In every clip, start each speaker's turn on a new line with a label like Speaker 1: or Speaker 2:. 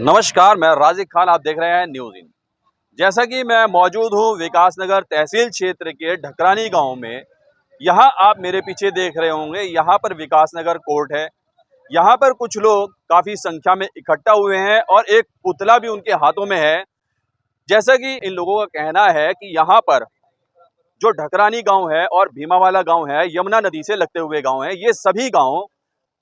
Speaker 1: नमस्कार, मैं राजिक खान। आप देख रहे हैं न्यूज़ इन। जैसा कि मैं मौजूद हूँ विकासनगर तहसील क्षेत्र के ढकरानी गांव में। यहाँ आप मेरे पीछे देख रहे होंगे, यहाँ पर विकासनगर कोर्ट है। यहाँ पर कुछ लोग काफ़ी संख्या में इकट्ठा हुए हैं और एक पुतला भी उनके हाथों में है। जैसा कि इन लोगों का कहना है कि यहाँ पर जो ढकरानी गाँव है और भीमावाला गाँव है, यमुना नदी से लगते हुए गाँव है, ये सभी गाँव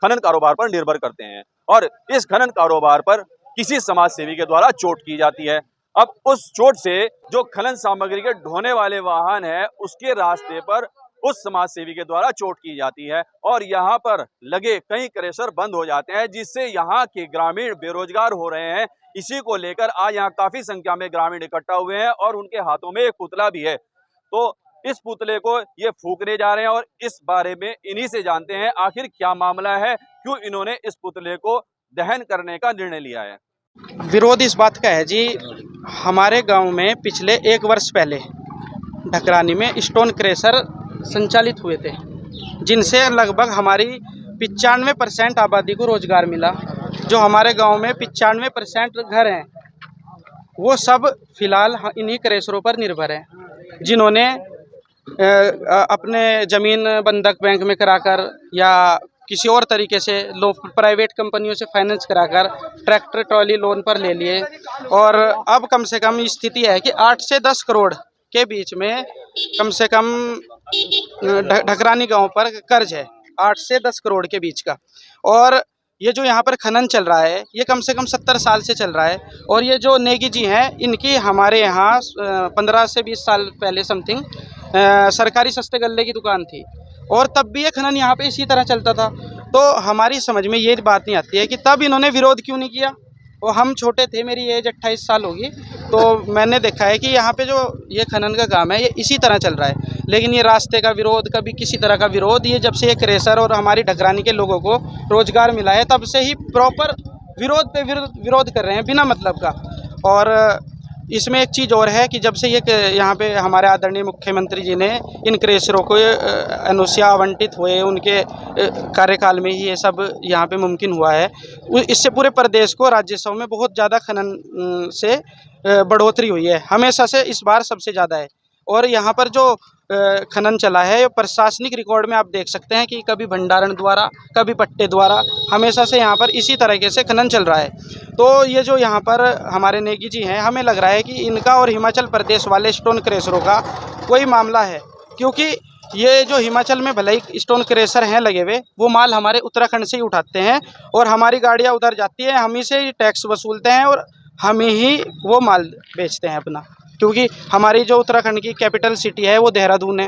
Speaker 1: खनन कारोबार पर निर्भर करते हैं और इस खनन कारोबार पर किसी समाज सेवी के द्वारा चोट की जाती है। अब उस चोट से जो खनन सामग्री के ढोने वाले वाहन है, उसके रास्ते पर उस समाज सेवी के द्वारा चोट की जाती है और यहाँ पर लगे कई क्रेशर बंद हो जाते हैं, जिससे यहाँ के ग्रामीण बेरोजगार हो रहे हैं। इसी को लेकर आज यहाँ काफी संख्या में ग्रामीण इकट्ठा हुए हैं और उनके हाथों में एक पुतला भी है। तो इस पुतले को ये फूकने जा रहे हैं और इस बारे में इन्हीं से जानते हैं आखिर क्या मामला है, क्यों इन्होंने इस पुतले को दहन करने का निर्णय लिया है।
Speaker 2: विरोध इस बात का है जी, हमारे गांव में पिछले 1 वर्ष पहले ढकरानी में स्टोन क्रशर संचालित हुए थे, जिनसे लगभग हमारी 95% आबादी को रोजगार मिला। जो हमारे गांव में 95% घर हैं, वो सब फिलहाल इन्हीं क्रशरों पर निर्भर हैं, जिन्होंने अपने ज़मीन बंधक बैंक में कराकर या किसी और तरीके से प्राइवेट कंपनियों से फाइनेंस कराकर ट्रैक्टर ट्रॉली लोन पर ले लिए। और अब कम से कम स्थिति है कि 8 से 10 करोड़ के बीच में कम से कम ढकरानी गांव पर कर्ज है, 8 से 10 करोड़ के बीच का। और ये जो यहाँ पर खनन चल रहा है, ये कम से कम 70 साल से चल रहा है। और ये जो नेगी जी हैं, इनकी हमारे यहाँ 15 से 20 साल पहले समथिंग सरकारी सस्ते गल्ले की दुकान थी और तब भी ये खनन यहाँ पे इसी तरह चलता था। तो हमारी समझ में ये बात नहीं आती है कि तब इन्होंने विरोध क्यों नहीं किया। और हम छोटे थे, मेरी एज 28 साल होगी, तो मैंने देखा है कि यहाँ पे जो ये खनन का काम है ये इसी तरह चल रहा है। लेकिन ये रास्ते का विरोध, कभी किसी तरह का विरोध, ये जब से ये क्रशर और हमारी ढकरानी के लोगों को रोजगार मिला है तब से ही प्रॉपर विरोध पे विरोध कर रहे हैं बिना मतलब का। और इसमें एक चीज़ और है कि जब से ये यहाँ पे हमारे आदरणीय मुख्यमंत्री जी ने इन क्रशरों को अनुज्ञा आवंटित हुए, उनके कार्यकाल में ही ये सब यहाँ पे मुमकिन हुआ है। इससे पूरे प्रदेश को राजस्व में बहुत ज़्यादा खनन से बढ़ोतरी हुई है, हमेशा से इस बार सबसे ज़्यादा है। और यहाँ पर जो खनन चला है, प्रशासनिक रिकॉर्ड में आप देख सकते हैं कि कभी भंडारण द्वारा, कभी पट्टे द्वारा, हमेशा से यहाँ पर इसी तरीके से खनन चल रहा है। तो ये जो यहाँ पर हमारे नेगी जी हैं, हमें लग रहा है कि इनका और हिमाचल प्रदेश वाले स्टोन क्रशरों का कोई मामला है, क्योंकि ये जो हिमाचल में भले ही स्टोन क्रशर हैं लगे हुए, वो माल हमारे उत्तराखंड से ही उठाते हैं और हमारी गाड़ियाँ उधर जाती हैं, हम ही से ही टैक्स वसूलते हैं और हम ही वो माल बेचते हैं अपना। क्योंकि हमारी जो उत्तराखंड की कैपिटल सिटी है वो देहरादून है,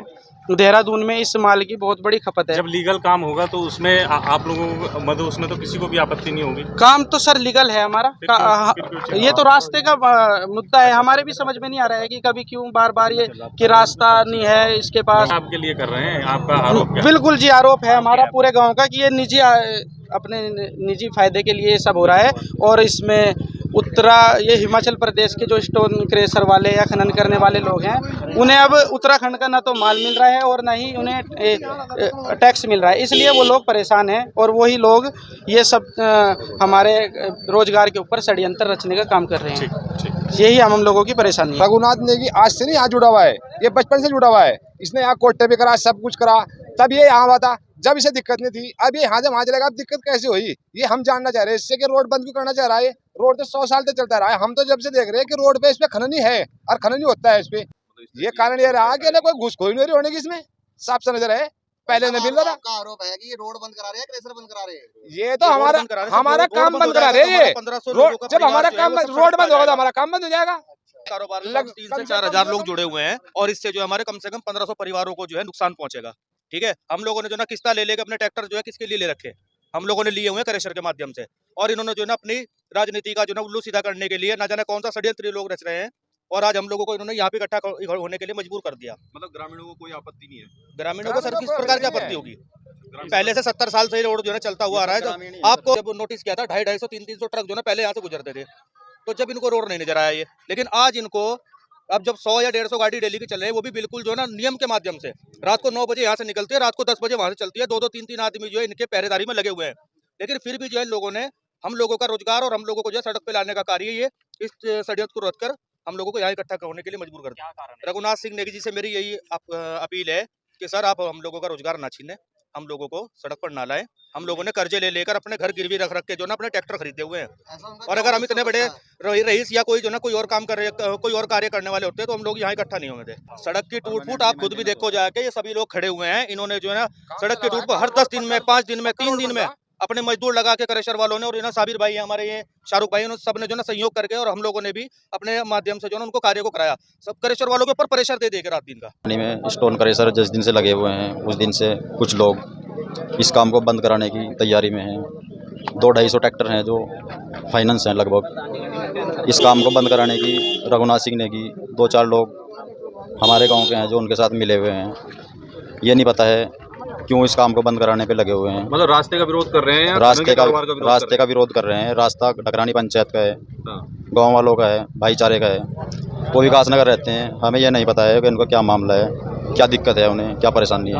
Speaker 2: देहरादून में इस माल की बहुत बड़ी खपत है।
Speaker 3: जब लीगल काम होगा तो उसमें आप लोगों को मतलब उसमें तो किसी को भी आपत्ति नहीं होगी?
Speaker 2: काम तो सर लीगल है हमारा। ये तो रास्ते का मुद्दा है, हमारे भी समझ में नहीं आ रहा है कि कभी क्यों बार बार ये कि रास्ता नहीं है इसके पास।
Speaker 3: आपके लिए कर रहे हैं, आपका आरोप क्या?
Speaker 2: बिल्कुल जी, आरोप है हमारा पूरे गाँव का कि ये निजी अपने निजी फायदे के लिए ये सब हो रहा है। और इसमें ये हिमाचल प्रदेश के जो स्टोन क्रशर वाले या खनन करने वाले लोग हैं, उन्हें अब उत्तराखंड का ना तो माल मिल रहा है और ना ही उन्हें टैक्स मिल रहा है, इसलिए वो लोग परेशान हैं। और वही लोग ये सब हमारे रोजगार के ऊपर षड्यंत्र रचने का काम कर रहे हैं। यही हम लोगों की परेशानी है।
Speaker 4: रघुनाथ नेगी आज से नहीं यहाँ जुड़ा हुआ है, ये बचपन से जुड़ा हुआ है। इसने यहाँ कोटे भी करा, सब कुछ करा, तब ये यहाँ हुआ था जब इसे दिक्कत नहीं थी। अब ये यहाँ जब वहाँ चलेगा, अब दिक्कत कैसे हुई ये हम जानना चाह रहे हैं। इससे कि रोड बंद क्यों करना चाह रहा है? रोड तो 100 साल से चलता रहा है। हम तो जब से देख रहे हैं कि रोड पे इस पे खनन ही है और खनन ही होता है इस पे। ये कारण ये रहा कि कोई घुसखोरी नहीं होने की, इसमें साफ सा नजर है। पहले नहीं मिल रहा था।
Speaker 5: आरोप है कि ये रोड बंद करा रहे हैं, क्रशर बंद करा रहे हैं।
Speaker 4: ये तो हमारा काम बंद करा रहे हैं। ये जब हमारा काम रोड बंद होगा तो हमारा काम बंद हो जाएगा।
Speaker 6: कारोबार में 3 से 4 हजार लोग जुड़े हुए हैं और इससे जो हमारे कम से कम 1500 परिवारों को जो है नुकसान पहुंचेगा। ठीक है, हम लोगों ने जो ना किस्ता ले लेके अपने ट्रैक्टर जो है किसके लिए ले रखे, हम लोगों ने लिए हुए क्रशर के माध्यम से। और इन्होंने जो ना अपनी राजनीति का जो ना उल्लू सीधा करने के लिए ना जाने कौन सा षड्यंत्र लोग रच रहे हैं और आज हम लोगों को इन्होंने यहाँ पे इकट्ठा होने के लिए मजबूर कर दिया।
Speaker 1: मतलब ग्रामीणों को कोई आपत्ति नहीं है?
Speaker 6: ग्रामीणों को सर किस प्रकार की आपत्ति होगी? पहले से 70 साल से रोड जो है चलता हुआ आ रहा है। आपको जब नोटिस किया था 250-250, 300 ट्रक जो ना पहले यहाँ से गुजरते थे, तो जब इनको रोड नहीं नजर आया ये। लेकिन आज इनको अब जब 100 या 150 गाड़ी डेली की चल रही है, वो भी बिल्कुल जो है ना नियम के माध्यम से, रात को 9 बजे यहाँ से निकलती है, रात को 10 बजे वहाँ से चलती है। 2-2, 3-3 आदमी जो है इनके पहरेदारी में लगे हुए हैं। लेकिन फिर भी जो है लोगों ने हम लोगों का रोजगार और हम लोगों को जो है सड़क पे लाने का कार्य ये इस षड्यंत्र को रखकर हम लोगों को यहाँ इकट्ठा होने के लिए मजबूर कर दिया। रघुनाथ सिंह नेगी जी से मेरी यही अपील है कि सर आप हम लोगों का रोजगार ना छीने, हम लोगों को सड़क पर ना लाए। हम लोगों ने कर्जे ले लेकर अपने घर गिरवी रख के जो ना अपने ट्रैक्टर खरीदे हुए हैं, और अगर हम इतने बड़े रईस या कोई जो ना कोई और काम कर रहे, कोई और कार्य करने वाले होते तो हम लोग यहाँ इकट्ठा नहीं होंगे थे। सड़क की टूट फूट आप खुद भी देखो जाके, ये सभी लोग खड़े हुए हैं, इन्होंने जो है ना सड़क की टूट हर 10 दिन में, 5 दिन में, 3 दिन में अपने मजदूर लगा के क्रेशर वालों ने, और ना साबिर भाई हमारे ये शाहरुख भाई, उन्होंने सब ने जो ना सहयोग करके, और हम लोगों ने भी अपने माध्यम से जो ना उनको कार्य को कराया। सब क्रेशर वालों के ऊपर प्रेशर दे के रात दिन का।
Speaker 7: में स्टोन क्रेशर जिस दिन से लगे हुए हैं उस दिन से कुछ लोग इस काम को बंद कराने की तैयारी में हैं। 200-250 ट्रैक्टर हैं जो फाइनेंस हैं लगभग। इस काम को बंद कराने की रघुनाथ सिंह ने की, 2-4 लोग हमारे गांव के हैं जो उनके साथ मिले हुए हैं। ये नहीं पता है क्यों इस काम को बंद कराने पे लगे हुए हैं।
Speaker 1: मतलब रास्ते का विरोध कर रहे हैं या
Speaker 7: रास्ते
Speaker 1: कारोबार
Speaker 7: का विरोध कर रहे हैं। रास्ता ढकरानी पंचायत का है, गांव वालों का है, भाईचारे का है। वो विकास नगर रहते हैं, हमें यह नहीं पता है कि इनको क्या मामला है, क्या दिक्कत है, उन्हें क्या परेशानी है।